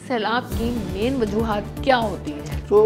सैलाब की मेन वजूहात क्या होती हैं? तो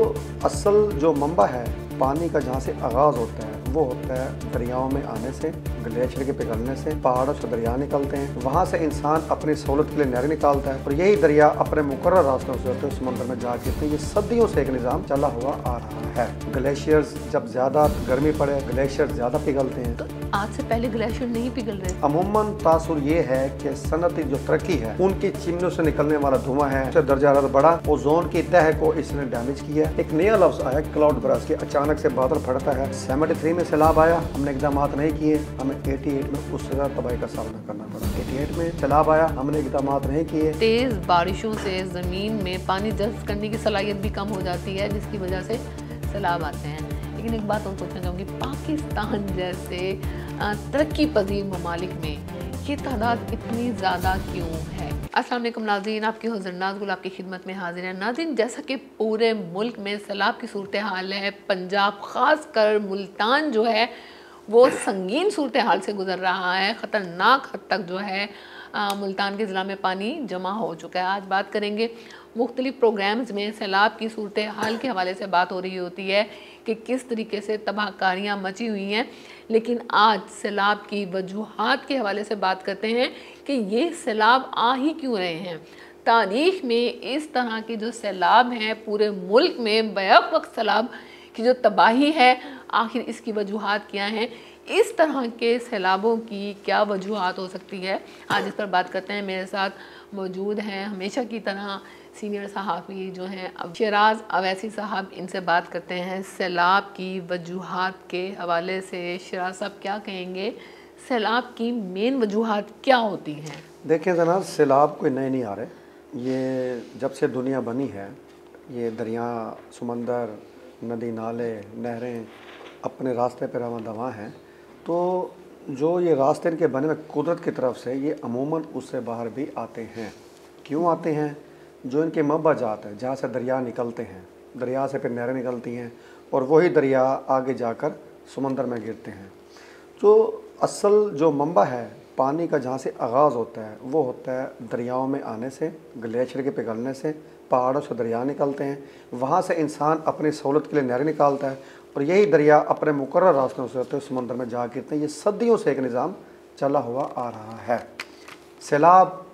असल जो मंबा है पानी का, जहाँ से आगाज़ होता है वो होता है दरियाओं में आने से, ग्लेशियर के पिघलने से। पहाड़ों से दरिया निकलते हैं, वहाँ से इंसान अपनी सहूलत के लिए नहरें निकालता है और यही दरिया अपने मुकर्रर रास्तों से होते हैं समुद्र में जा गिरते हैं। ये सदियों से एक निज़ाम चला हुआ आ रहा है। ग्लेशियर्स जब ज़्यादा गर्मी पड़े, ग्लेशियर ज़्यादा पिघलते हैं। तो आज से पहले ग्लेशियर नहीं पिघल रहे थे? अमूमन तासुर ये है कि सनती जो तरक्की है, उनकी चिमनियों से निकलने वाला धुआं है, उससे दर्जा हरारत बढ़ा, ओजोन की तह को इसने डैमेज किया। एक नया लफ्ज आया क्लाउड बरस्ट, के अचानक से बादल फटता है। 73 में सैलाब आया, हमने इकदाम नहीं किए, हमें 88 में उससे ज्यादा तबाही का सामना करना पड़ा। 88 में सैलाब आया, हमने इकदाम नहीं किए। तेज बारिशों से जमीन में पानी जज्ब करने की सलाहियत भी कम हो जाती है, जिसकी वजह से सैलाब आते हैं। लेकिन एक बात और पूछना चाहूँगी, पाकिस्तान जैसे तरक्की पजीर ममालिक में ये तादाद इतनी ज़्यादा क्यों है? अस्सलाम वालेकुम नाज़रीन, आपकी हुज़ुरनाज़ गुल आपकी खिदमत में हाजिर है। नाज़रीन, जैसा कि पूरे मुल्क में सैलाब की सूरत हाल है, पंजाब ख़ास कर मुल्तान जो है वो संगीन सूरत हाल से गुज़र रहा है। ख़तरनाक हद तक जो है मुल्तान के ज़िला में पानी जमा हो चुका है। आज बात करेंगे, मुख्तलिफ़ प्रोग्राम्स में सैलाब की सूरत हाल के हवाले से बात हो रही होती है कि किस तरीके से तबाहकारियाँ मची हुई हैं, लेकिन आज सैलाब की वजूहात के हवाले से बात करते हैं कि ये सैलाब आ ही क्यों रहे हैं। तारीख़ में इस तरह के जो सैलाब हैं, पूरे मुल्क में बैक वक्त सैलाब की जो तबाही है, आखिर इसकी वजूहात क्या हैं, इस तरह के सैलाबों की क्या वजूहात हो सकती है, आज इस पर बात करते हैं। मेरे साथ मौजूद हैं हमेशा की तरह सीनियर सहाफ़ी जो हैं शराज अवैसी साहब, इनसे बात करते हैं सैलाब की वजूहात के हवाले से। शराज साहब क्या कहेंगे, सैलाब की मेन वजूहात क्या होती हैं? देखिए जनाब, सैलाब कोई नए नहीं आ रहे। ये जब से दुनिया बनी है, ये दरिया, समंदर, नदी नाले, नहरें अपने रास्ते पर रवां दवा हैं। तो जो ये रास्ते इनके बने हुए कुदरत की तरफ से, ये अमूमन उससे बाहर भी आते हैं। क्यों आते हैं? जो इनके मबा जात है, जहाँ से दरिया निकलते हैं, दरिया से फिर नहरें निकलती हैं और वही दरिया आगे जाकर समंदर में गिरते हैं। तो असल जो मंबा है पानी का, जहाँ से आगाज़ होता है वो होता है दरियाओं में आने से, ग्लेशियर के पिघलने से। पहाड़ों से दरिया निकलते हैं, वहाँ से इंसान अपनी सहूलत के लिए नहरें निकालता है और यही दरिया अपने मुकर्रर रास्तों से होते हैं समुद्र में जा गिरते हैं। ये सदियों से एक निज़ाम चला हुआ आ रहा है। सैलाब,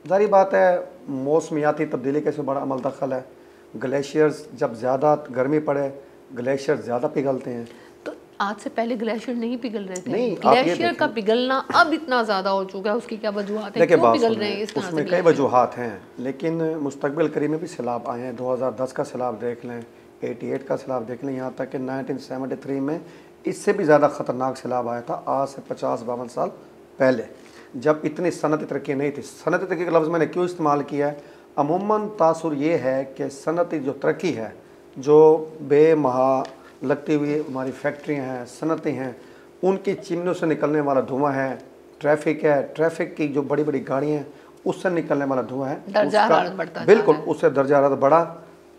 जारी बात है, मौसमियाती तब्दीली का इसमें बड़ा अमल दखल है। ग्लेशियर्स जब ज़्यादा गर्मी पड़े, ग्लेशियर ज़्यादा पिघलते हैं। तो आज से पहले ग्लेशियर नहीं पिघल रहे थे? नहीं, ग्लेशियर का पिघलना अब इतना ज़्यादा हो चुका है, उसकी क्या वजूहात है, क्यों पिघल रहे हैं इस तरह से? उसमें कई वजूहात हैं, लेकिन मुस्तकबिल करीब में भी सैलाब आए हैं। 2010 का सैलाब देख लें, 88 का सैलाब देख लें, यहाँ तक कि 1973 में इससे भी ज़्यादा ख़तरनाक सैलाब आया था, आज से 50-52 साल पहले, जब इतनी सनती तरक्की नहीं थी। सनती तरक्की का लफ्ज़ मैंने क्यों इस्तेमाल किया है? अमूमन तासुर ये है कि सनती जो तरक्की है, जो बेमहा लगती हुई हमारी फैक्ट्रियाँ हैं, सनतें हैं, उनकी चिमनियों से निकलने वाला धुआं है, ट्रैफिक है, ट्रैफिक की जो बड़ी बड़ी गाड़ियाँ हैं उससे निकलने वाला धुआं है, उसका बिल्कुल उससे दर्जा हरारत बढ़ा।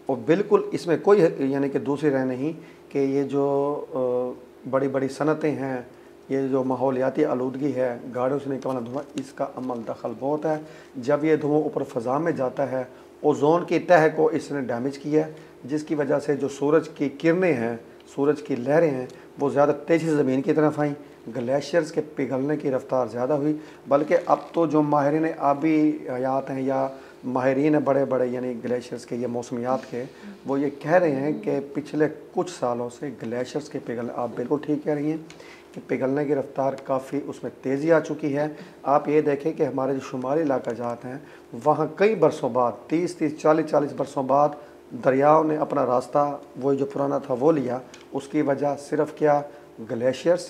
और बिल्कुल इसमें कोई यानी कि दूसरी राय नहीं कि ये जो बड़ी बड़ी सनतें हैं, ये जो माहौलियाती आलूदगी है, गाड़ियों से निकलना धुआं, इसका अमल दखल बहुत है। जब ये धुआं ऊपर फ़ज़ा में जाता है, ओजोन की तह को इसने डैमेज किया है, जिसकी वजह से जो सूरज की किरणें हैं, सूरज की लहरें हैं, वो ज़्यादा तेज़ी से ज़मीन की तरफ आईं। ग्लेशियर्स के पिघलने की रफ्तार ज़्यादा हुई। बल्कि अब तो जो माहिरीन आबी हयात हैं या माहिरीन है बड़े बड़े यानी ग्लेशियर्स के, ये मौसमियात के, वो ये कह रहे हैं कि पिछले कुछ सालों से ग्लेशियर्स के पिघलने, आप बिल्कुल ठीक कह रही हैं कि पिघलने की रफ्तार काफ़ी उसमें तेज़ी आ चुकी है। आप ये देखें कि हमारे जो शुमाली इलाका जात हैं, वहाँ कई बरसों बाद, 30-30, 40-40 बरसों बाद दरियाओं ने अपना रास्ता वही जो पुराना था वो लिया। उसकी वजह सिर्फ क्या? ग्लेशियर्स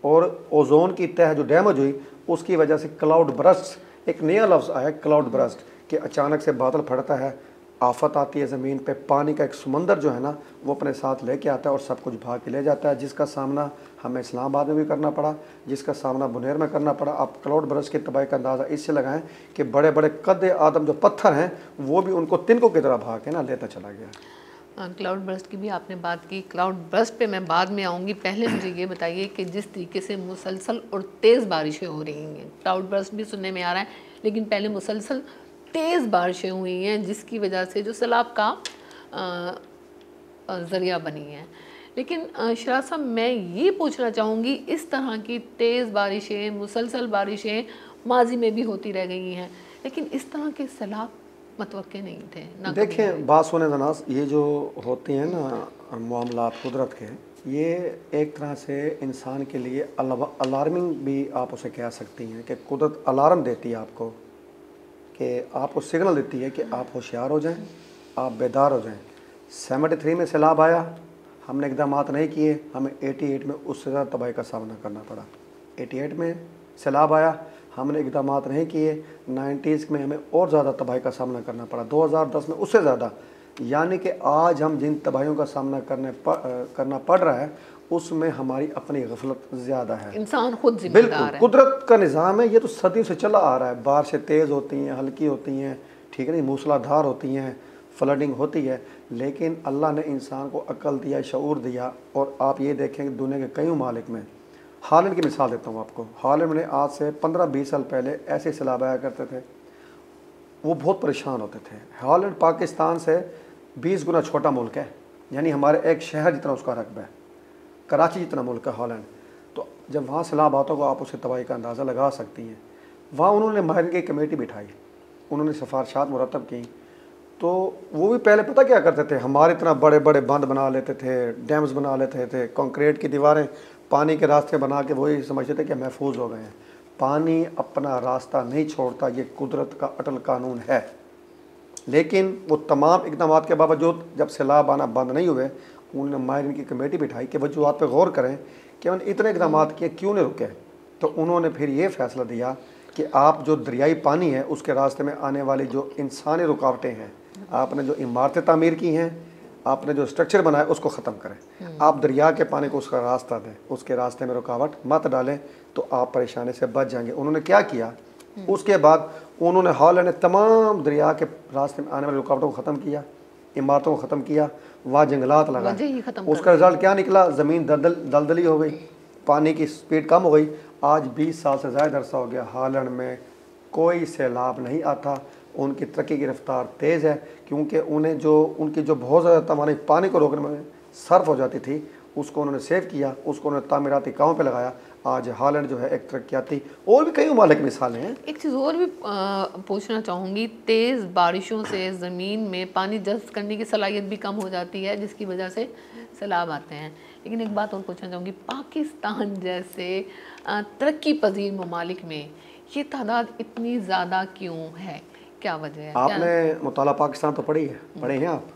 और ओजोन की तह जो डैमेज हुई, उसकी वजह से क्लाउड बरस्ट, एक नया लफ्ज़ आया क्लाउड बरस्ट, कि अचानक से बादल फटता है, आफत आती है ज़मीन पे, पानी का एक समंदर जो है ना वो अपने साथ लेके आता है और सब कुछ भाग के ले जाता है, जिसका सामना हमें इस्लामाबाद में भी करना पड़ा, जिसका सामना बुनेर में करना पड़ा। आप क्लाउड बरस की तबाही का अंदाज़ा इससे लगाएं कि बड़े बड़े कद आदम जो पत्थर हैं वो भी उनको तिनकों की तरह भाग के ना लेता चला गया। क्लाउड बर्स्ट की भी आपने बात की, क्लाउड बर्स्ट पे मैं बाद में आऊँगी। पहले मुझे ये बताइए कि जिस तरीके से मुसलसल और तेज़ बारिशें हो रही हैं, क्लाउड बर्स्ट भी सुनने में आ रहा है, लेकिन पहले मुसलसल तेज़ बारिशें हुई हैं जिसकी वजह से जो सैलाब का ज़रिया बनी है। लेकिन शराज साहब, मैं ये पूछना चाहूँगी, इस तरह की तेज़ बारिशें, मुसलसल बारिशें माजी में भी होती रह गई हैं, लेकिन इस तरह के सैलाब मतवक्के नहीं थे ना। देखें, बात सुने जनाज, ये जो होती हैं ना मामलात कुदरत के, ये एक तरह से इंसान के लिए अलार्मिंग भी आप उसे कह सकती हैं कि कुदरत अलार्म देती है आपको, कि आपको सिग्नल देती है कि आप होशियार हो जाएं, आप बेदार हो जाएं। 73 में सैलाब आया, हमने इकदाम नहीं किए, हमें 88 में उससे ज़्यादा तबाही का सामना करना पड़ा। 88 में सैलाब आया, हमने इकदाम नहीं किए, 90s में हमें और ज़्यादा तबाही का सामना करना पड़ा, 2010 में उससे ज़्यादा। यानी कि आज हम जिन तबाहियों का सामना करना पड़ रहा है, उसमें हमारी अपनी गफलत ज़्यादा है। इंसान खुद जिम्मेदार है। कुदरत का निज़ाम है, ये तो सदियों से चला आ रहा है। बारिशें तेज़ होती हैं, हल्की होती हैं, ठीक है नहीं, मूसलाधार होती हैं, फ्लडिंग होती है, लेकिन अल्लाह ने इंसान को अक्ल दिया, शऊर दिया। और आप ये देखें कि दुनिया के कई ममालिक में, हॉलैंड की मिसाल देता हूँ आपको। हॉलैंड में आज से 15-20 साल पहले ऐसे सैलाब आया करते थे, वो बहुत परेशान होते थे। हॉलैंड पाकिस्तान से 20 गुना छोटा मुल्क है, यानी हमारे एक शहर जितना उसका रकबा है, कराची जितना मुल्क है हॉलैंड। तो जब वहाँ सैलाब आता होगा, आप उसे तबाही का अंदाज़ा लगा सकती हैं। वहाँ उन्होंने माहिरीन की कमेटी बिठाई, उन्होंने सिफारिशात मुरतब की। तो वो भी पहले पता क्या करते थे, हमारे इतना बड़े बड़े बांध बना लेते थे, डैम्स बना लेते थे, कंक्रीट की दीवारें, पानी के रास्ते बना के वही समझते थे कि महफूज हो गए हैं। पानी अपना रास्ता नहीं छोड़ता, ये कुदरत का अटल कानून है। लेकिन वो तमाम इक़दाम के बावजूद जब सैलाब आना बंद नहीं हुए, उन्होंने माहिरीन की कमेटी बिठाई कि वजूहात पर गौर करें कि उन्होंने इतने इक़दाम किए, क्यों नहीं रुके। तो उन्होंने फिर ये फ़ैसला दिया कि आप जो दरियाई पानी है, उसके रास्ते में आने वाली जो इंसानी रुकावटें हैं, आपने जो इमारतें तामीर की हैं, आपने जो स्ट्रक्चर बनाया, उसको ख़त्म करें। आप दरिया के पानी को उसका रास्ता दें, उसके रास्ते में रुकावट मत डालें, तो आप परेशानी से बच जाएंगे। उन्होंने क्या किया, उसके बाद उन्होंने हॉलैंड ने तमाम दरिया के रास्ते में आने वाली रुकावटों को ख़त्म किया, इमारतों को ख़त्म किया, वहाँ जंगलात लगाए। उसका रिज़ल्ट क्या निकला, ज़मीन दलदली हो गई, पानी की स्पीड कम हो गई। आज 20 साल से ज़्यादा अरसा हो गया, हॉलैंड में कोई सैलाब नहीं आता। उनकी तरक्की की रफ्तार तेज़ है, क्योंकि उन्हें जो उनकी जो बहुत ज़्यादा तमानी पानी को रोकने में सर्फ हो जाती थी, उसको उन्होंने सेव किया, उसको उन्होंने तामीराती कामों पे लगाया। आज हॉलैंड जो है एक तरक्याती, और भी कई ममालिक मिसालें हैं। एक चीज़ और भी पूछना चाहूँगी, तेज़ बारिशों से ज़मीन में पानी जज़्ब करने की सलाहियत भी कम हो जाती है, जिसकी वजह से सैलाब आते हैं। लेकिन एक बात और पूछना चाहूँगी, पाकिस्तान जैसे तरक्की पजीर ममालिक में ये तादाद इतनी ज़्यादा क्यों है, क्या वजह है? आपने मुताला पाकिस्तान तो पढ़ी है, पढ़े हैं आप?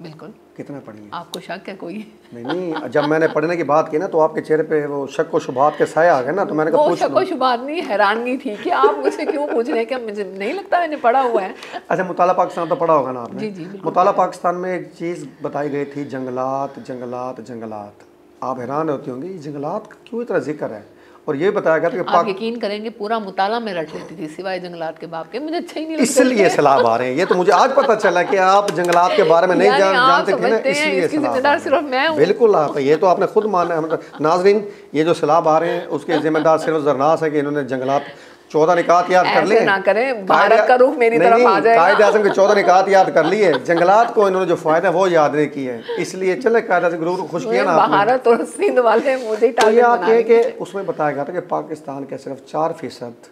बिल्कुल। कितना पढ़ी है? आपको शक है कोई? नहीं, जब मैंने पढ़ने की बात की ना, तो आपके चेहरे पे वो शक व शुबहात के साया आ गए ना, तो मैंने कहा वो शक व शुबहात नहीं, हैरानगी थी कि आप मुझसे क्यों पूछ रहे हैं, क्या मुझे नहीं लगता मैंने पढ़ा हुआ है। अच्छा, मुताला पाकिस्तान तो पढ़ा होगा ना आपने? जी जी। मुताला पाकिस्तान में एक चीज़ बताई गई थी, जंगलात जंगलात जंगलात। आप हैरान होती होंगी, जंगलात का क्यों इतना जिक्र है। और ये बताया गया था कि आप यकीन करेंगे, पूरा मुताला में रट लेती थी सिवाय जंगलात के बाप के, मुझे अच्छा ही नहीं लगता। इसलिए सैलाब आ रहे हैं, ये तो मुझे आज पता चला कि आप जंगलात के बारे में नहीं जानते थे ना, इसलिए जिम्मेदार सिर्फ मैं हूं। बिल्कुल, आप ये तो आपने खुद माना है। नाजरीन, ये जो सैलाब आ रहे हैं उसके जिम्मेदार सिर्फ जरनास है कि इन्होंने जंगलात 14 निकात याद कर लिए ना करें, भारत का रुख मेरी तरफ आ जाएगा। कायदे आज़म के 14 निकात याद कर लिए, जंगलात को इन्होंने जो फायदा है वो याद नहीं किए, इसलिए चले कायदे आज़म ग्रुप को खुश किया ना भारत और सिंध वाले मुझे टारगेट के। उसमें बताया गया था कि पाकिस्तान के सिर्फ 4%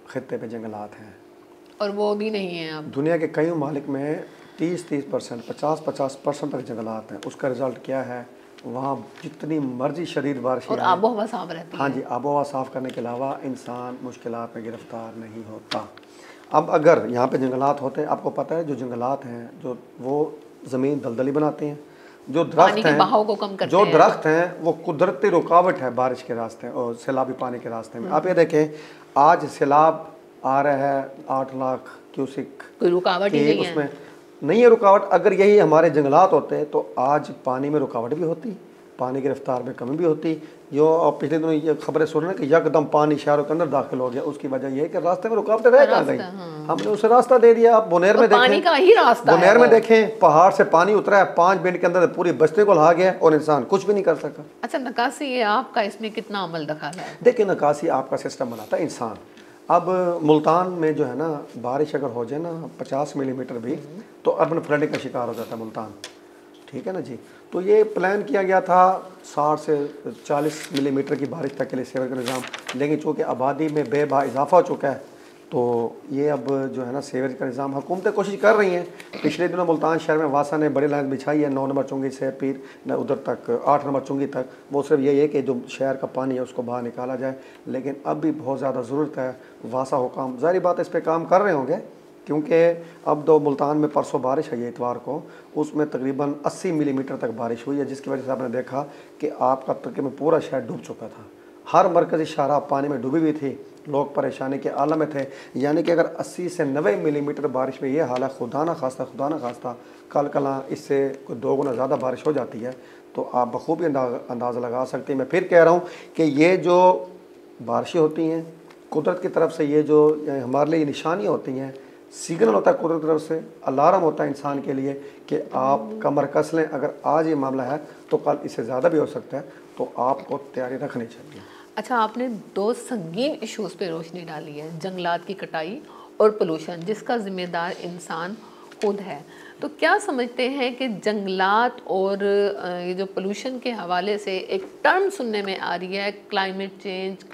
खित्ते पे जंगलात हैं, और वो भी नहीं है। अब दुनिया के कई ममालिक में 30-30%, 50-50% तक जंगलात हैं। उसका रिजल्ट क्या है, वहाँ जितनी मर्जी शदीद बारिश और आबो हवा साफ रहती है। हाँ जी, आबो हवा साफ़ करने के अलावा इंसान मुश्किलात में गिरफ्तार नहीं होता। अब अगर यहाँ पे जंगलात होते, आपको पता है जो जंगलात हैं, जो वो ज़मीन दलदली बनाते हैं, जो दरख्त हैं, बहाव को कम करते जो दरख्त हैं, वो कुदरती रुकावट है बारिश के रास्ते और सैलाबी पानी के रास्ते में। आप ये देखें, आज सैलाब आ रहा है 8 लाख क्यूसिक, कोई रुकावट ही नहीं उसमें नहीं है रुकावट। अगर यही हमारे जंगलात होते तो आज पानी में रुकावट भी होती, पानी की रफ्तार में कमी भी होती। जो पिछले दिनों ये खबरें सुन रहे हैं कि यकदम पानी शहरों के अंदर दाखिल हो गया, उसकी वजह यह है कि रास्ते में रुकावटें रह कहाँ गई। हमने उसे रास्ता दे दिया। आप बुनेर में देखें, बुनेर में देखें, पहाड़ से पानी उतरा है, 5 मिनट के अंदर पूरी बस्ती को लहा गया और इंसान कुछ भी नहीं कर सका। अच्छा, नकासी है आपका, इसमें कितना अमल दखल है? देखिए, नकासी आपका सिस्टम बनाता है इंसान। अब मुल्तान में जो है ना, बारिश अगर हो जाए ना 50 मिलीमीटर भी, तो अर्बन फ्लडिंग का शिकार हो जाता है मुल्तान। ठीक है ना जी। तो ये प्लान किया गया था 60 से 40 मिलीमीटर की बारिश तक के लिए सीवरेज का निज़ाम, लेकिन चूँकि आबादी में बेबा इजाफा हो चुका है, तो ये अब जो है ना सीवरेज का निज़ाम हुकूमतें कोशिश कर रही हैं। पिछले दिनों मुल्तान शहर में वासा ने बड़ी लाइन बिछाई है 9 नंबर चुंगी से पीर न उधर तक 8 नंबर चुंगी तक। वो सिर्फ यही है कि जो शहर का पानी है उसको बाहर निकाला जाए, लेकिन अब भी बहुत ज़्यादा ज़रूरत है। वासा हुकाम ज़ाहिर बात है इस पर काम कर रहे होंगे, क्योंकि अब तो मुल्तान में परसों बारिश है, ये इतवार को, उसमें तकरीबन 80 मिलीमीटर तक बारिश हुई है, जिसकी वजह से आपने देखा कि आपका तकरीबन पूरा शहर डूब चुका था। हर मरकज़ी शाहरा पानी में डूबी हुई थी, लोग परेशानी के आलम में थे। यानी कि अगर 80 से 90 मिलीमीटर बारिश में ये हाल है, खुदा ना खास्ता कल कला इससे कोई 2 गुना ज़्यादा बारिश हो जाती है, तो आप बखूबी अंदाज़ा लगा सकते हैं। मैं फिर कह रहा हूँ कि ये जो बारिशें होती हैं कुदरत की तरफ से, ये जो हमारे लिए निशानियाँ होती हैं, सिग्नल होता है कुदरत की तरफ से, अलार्म होता है इंसान के लिए कि आप कमर कस लें, अगर आज ये मामला है तो कल इससे ज़्यादा भी हो सकता है, तो आपको तैयारी रखनी चाहिए। अच्छा, आपने 2 संगीन इश्यूज़ पे रोशनी डाली है, जंगलात की कटाई और पोल्यूशन, जिसका ज़िम्मेदार इंसान खुद है। तो क्या समझते हैं कि जंगलात और ये जो पोल्यूशन के हवाले से एक टर्म सुनने में आ रही है, क्लाइमेट चेंज।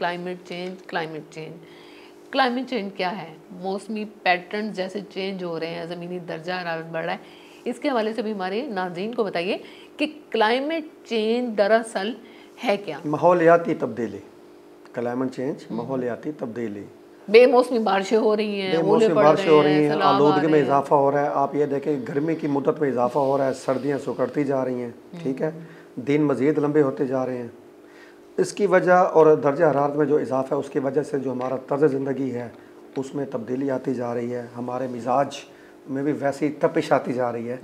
क्लाइमेट चेंज क्या है? मौसमी पैटर्न जैसे चेंज हो रहे हैं, ज़मीनी दर्जा हरारत बढ़ रहा है, इसके हवाले से भी हमारे नाज़रीन को बताइए कि क्लाइमेट चेंज दरअसल है क्या? माहौलियाती तब्दीली, क्लाइमेट चेंज माहौलियाती तब्दीली। बेमौसमी बारिशें हो रही हैं, बेमौसमी बारिशें हो रही हैं, आलूदगी में इजाफा हो रहा है। आप ये देखें गर्मी की मुद्दत में इजाफा हो रहा है, सर्दियाँ सुकड़ती जा रही हैं, ठीक है, दिन मज़ीद लंबे होते जा रहे हैं। इसकी वजह और दर्जा हरारत में जो इजाफा है उसकी वजह से जो हमारा तर्ज़ ज़िंदगी है उसमें तब्दीली आती जा रही है, हमारे मिजाज में भी वैसी तपिश आती जा रही है।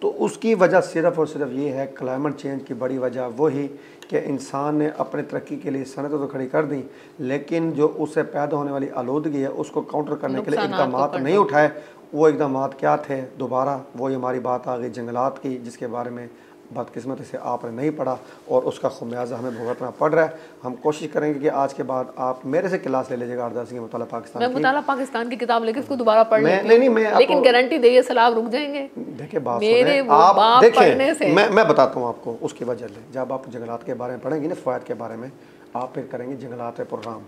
तो उसकी वजह सिर्फ़ और सिर्फ ये है, क्लाइमेट चेंज की बड़ी वजह वही कि इंसान ने अपने तरक्की के लिए सनतें तो खड़ी कर दी, लेकिन जो उससे पैदा होने वाली आलूदगी है उसको काउंटर करने के लिए इक़दामात नहीं उठाए। वो इक़दामात क्या थे? दोबारा वही हमारी बात आ गई जंगलात की, जिसके बारे में बदकिस्मती से आपने नहीं पढ़ा और उसका खुमियाजा हमें भुगतना पड़ रहा है। हम कोशिश करेंगे कि आज के बाद आप मेरे से क्लास ले लीजिएगा 8-10 की मुताला पाकिस्तान की। मैं मुताला पाकिस्तान की किताब लेके इसको दोबारा पढ़ नहीं, लेकिन गारंटी दे सलाब रुक जाएंगे। देखिए बात मेरे सुने, आप देखें, मैं बताता हूँ आपको उसकी वजह ले। जब आप जंगलात के बारे में पढ़ेंगी ना, फ़वायद के बारे में, आप फिर करेंगे जंगलात प्रोग्राम।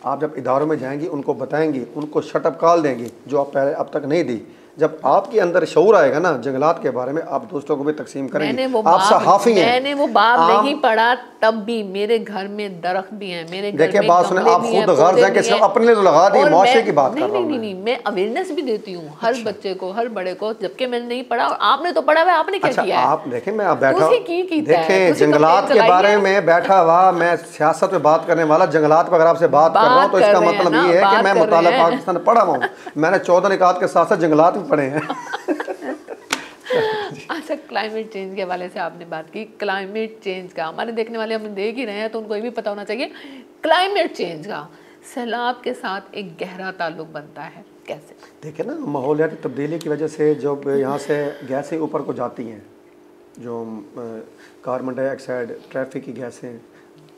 आप जब इदारों में जाएंगी उनको बताएंगी, उनको शटअप कॉल देंगी जो आप पहले अब तक नहीं दी। जब आपके अंदर शऊर आएगा ना जंगलात के बारे में, आप दोस्तों को भी तकसीम करेंगे। आप सहाफ़ी हैं, मैंने वो बाब नहीं पढ़ा, तब भी मेरे घर में दरख्त भी हैं, मेरे घर देखिए बात सुने, आप खुद गर्ज है कि सिर्फ अपने लिए तो लगा दी, मुआशरे की बात कर रहा हूं। नहीं, मैं अवेयरनेस भी देती हूँ हर बच्चे को, हर बड़े को, जबकि मैंने नहीं पढ़ा और आपने तो पढ़ा हुआ, आपने क्या किया है? आप देखें, मैं बैठा देखें जंगलात के बारे में बैठा हुआ, मैं सियासत में बात करने वाला, जंगलात पर अगर आपसे बात कर रहा हूँ तो इसका मतलब ये है कि मैं मुताला पाकिस्तान पढ़ा हुआ हूँ। मैंने 14 निकात के साथ साथ जंगलात भी पढ़े हैं। अच्छा, क्लाइमेट चेंज के हवाले से आपने बात की। क्लाइमेट चेंज का हमारे देखने वाले हम देख ही रहे हैं, तो उनको ये भी पता होना चाहिए क्लाइमेट चेंज का सैलाब के साथ एक गहरा ताल्लुक बनता है। कैसे? देखिए ना, माहौलियाती तब्दीली की वजह से जब यहाँ से गैसें ऊपर को जाती हैं, जो कार्बन डाइऑक्साइड, ट्रैफिक की गैसें,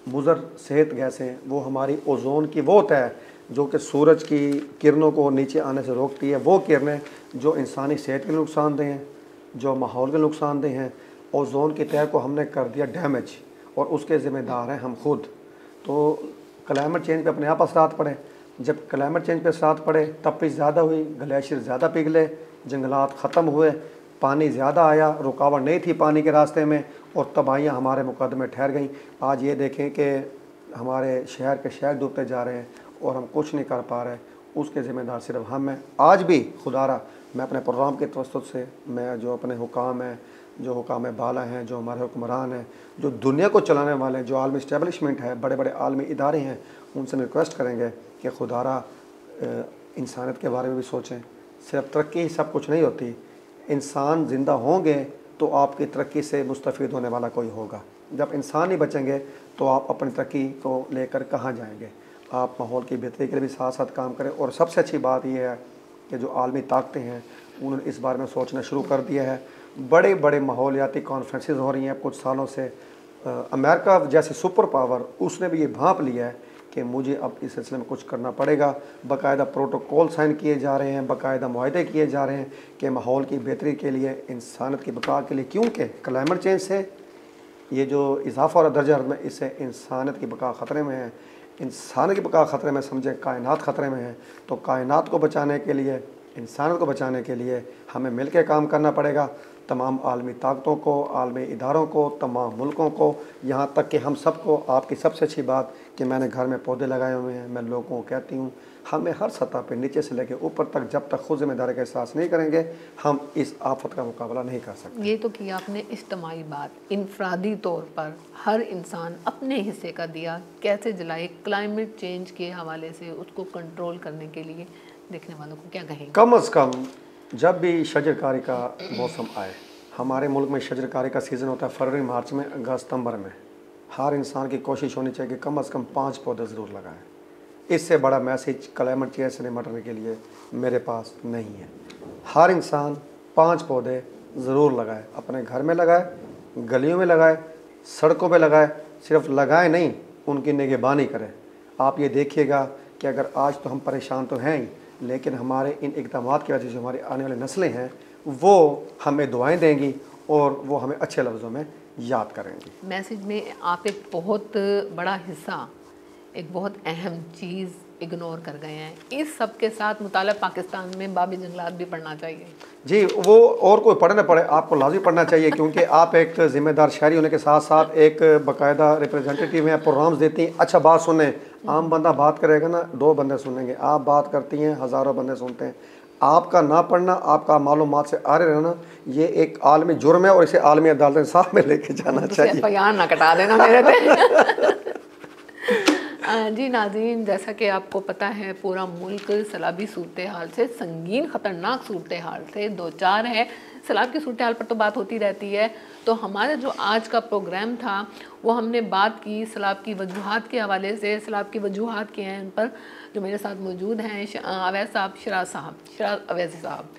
मुज़र सेहत गैसें, वो हमारी ओजोन की वो तय जो कि सूरज की किरणों को नीचे आने से रोकती है, वो किरणें जो इंसानी सेहत के लिए नुकसानदेह हैं, जो माहौल के नुकसानदेह हैं। ओजोन की तह को हमने कर दिया डैमेज और उसके ज़िम्मेदार हैं हम खुद। तो क्लाइमेट चेंज पे अपने आप असरात पड़े। जब क्लाइमेट चेंज पे असरात पड़े, तपिश ज़्यादा हुई, ग्लेशियर ज़्यादा पिघले, जंगलात ख़त्म हुए, पानी ज़्यादा आया, रुकावट नहीं थी पानी के रास्ते में और तबाहियाँ हमारे मुकदमे ठहर गईं। आज ये देखें कि हमारे शहर के शहर डूबते जा रहे हैं और हम कुछ नहीं कर पा रहे। उसके ज़िम्मेदार सिर्फ हम हैं। आज भी खुदारा मैं अपने प्रोग्राम के तवस्सुत से, मैं जो अपने हुकाम हैं, जो हुकाम बाला हैं, जो हमारे हुक्मरान हैं, जो दुनिया को चलाने वाले हैं, जो आलमी इस्टेब्लिशमेंट है, बड़े बड़े आलमी इदारे हैं, उनसे रिक्वेस्ट करेंगे कि खुदारा इंसानियत के बारे में भी सोचें। सिर्फ तरक्की ही सब कुछ नहीं होती। इंसान ज़िंदा होंगे तो आपकी तरक्की से मुस्तफ़ीद होने वाला कोई होगा। जब इंसान ही बचेंगे तो आप अपनी तरक्की को लेकर कहाँ जाएंगे? आप माहौल की बेहतरी के लिए भी साथ साथ काम करें। और सबसे अच्छी बात यह है कि जो आलमी ताकतें हैं उन्होंने इस बारे में सोचना शुरू कर दिया है। बड़े बड़े माहौलियाती कॉन्फ्रेंसेस हो रही हैं कुछ सालों से। अमेरिका जैसे सुपर पावर, उसने भी ये भांप लिया है कि मुझे अब इस सिलसिले में कुछ करना पड़ेगा। बाकायदा प्रोटोकॉल साइन किए जा रहे हैं, बाकायदा मुआहदे किए जा रहे हैं कि माहौल की बेहतरी के लिए, इंसानियत की बका के लिए, क्योंकि क्लाइमेट चेंज से ये जो इजाफा और दर्जा हरारत में, इससे इंसानियत की बका ख़तरे में है। इंसान की बका ख़तरे में, समझे कायनात ख़तरे में है। तो कायनात को बचाने के लिए, इंसानियत को बचाने के लिए हमें मिल के काम करना पड़ेगा। तमाम आलमी ताकतों को, आलमी इदारों को, तमाम मुल्कों को, यहाँ तक कि हम सबको। आपकी सबसे अच्छी बात कि मैंने घर में पौधे लगाए हुए हैं। मैं लोगों को कहती हूँ, हमें हर सतह पे, नीचे से लेकर ऊपर तक, जब तक खुद जिम्मेदारी का एहसास नहीं करेंगे, हम इस आफत का मुकाबला नहीं कर सकते। ये तो कि आपने इज्तमाही बात, इनफरादी तौर पर हर इंसान अपने हिस्से का दिया कैसे जलाए, क्लाइमेट चेंज के हवाले से उसको कंट्रोल करने के लिए देखने वालों को क्या कहेंगे? कम अज़ कम जब भी शजरकारी का मौसम आए, हमारे मुल्क में शजरकारी का सीज़न होता है फरवरी मार्च में, अगस्त सितंबर में, हर इंसान की कोशिश होनी चाहिए कि कम अज़ कम 5 पौधे ज़रूर लगाएं। इससे बड़ा मैसेज क्लाइमेट चेंज से निपटने के लिए मेरे पास नहीं है। हर इंसान 5 पौधे ज़रूर लगाए, अपने घर में लगाए, गलियों में लगाए, सड़कों पे लगाए। सिर्फ लगाए नहीं, उनकी निगहबानी करें। आप ये देखिएगा कि अगर आज तो हम परेशान तो हैं ही, लेकिन हमारे इन इक़दामात की वजह से जो हमारी आने वाली नस्लें हैं वो हमें दुआएं देंगी और वो हमें अच्छे लफ्ज़ों में याद करेंगी। मैसेज में आप एक बहुत बड़ा हिस्सा, एक बहुत अहम चीज़ इग्नोर कर गए हैं। इस सब के साथ मुताला पाकिस्तान में बाबी जंगलात भी पढ़ना चाहिए। जी, वो और कोई पढ़े ना पढ़े, आपको लाज़मी पढ़ना चाहिए, क्योंकि आप एक ज़िम्मेदार शहरी होने के साथ साथ एक बाकायदा रिप्रेजेंटेटिव हैं, प्रोग्राम्स देती हैं। अच्छा, बात सुने, आम बंदा बात करेगा ना, 2 बंदे सुनेंगे। आप बात करती हैं, हज़ारों बंदे सुनते हैं। आपका ना पढ़ना, आपका मालूमात से आरे रहना, ये एक आलमी जुर्म है और इसे आलमी अदालत में साथ में लेके जाना चाहिए। बयान ना कटा देना मेरे पे। जी नाज़रीन, जैसा कि आपको पता है पूरा मुल्क सैलाबी सूरत हाल से, संगीन ख़तरनाक सूरत हाल से दो चार है। सैलाब की सूरत हाल पर तो बात होती रहती है। तो हमारा जो आज का प्रोग्राम था वो हमने बात की सैलाब की वजूहात के हवाले से। सैलाब की वजूहात के हैं, उन पर जो मेरे साथ मौजूद हैं अवैस साहब, शराज अवैसी साहब।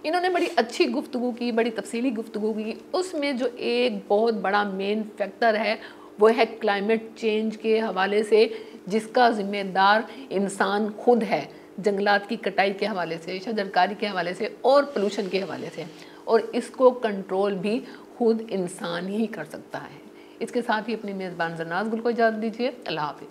इन्होंने बड़ी अच्छी गुफ्तगू की, बड़ी तफसीली गुफ्तगू की। उसमें जो एक बहुत बड़ा मेन फैक्टर है वो है क्लाइमेट चेंज के हवाले से, जिसका ज़िम्मेदार इंसान खुद है, जंगलात की कटाई के हवाले से, शजरकारी के हवाले से और पोल्यूशन के हवाले से। और इसको कंट्रोल भी खुद इंसान ही कर सकता है। इसके साथ ही अपनी मेज़बान जरनाज़ गुल को इजाज़त दीजिए। अल्लाह हाफ़िज़।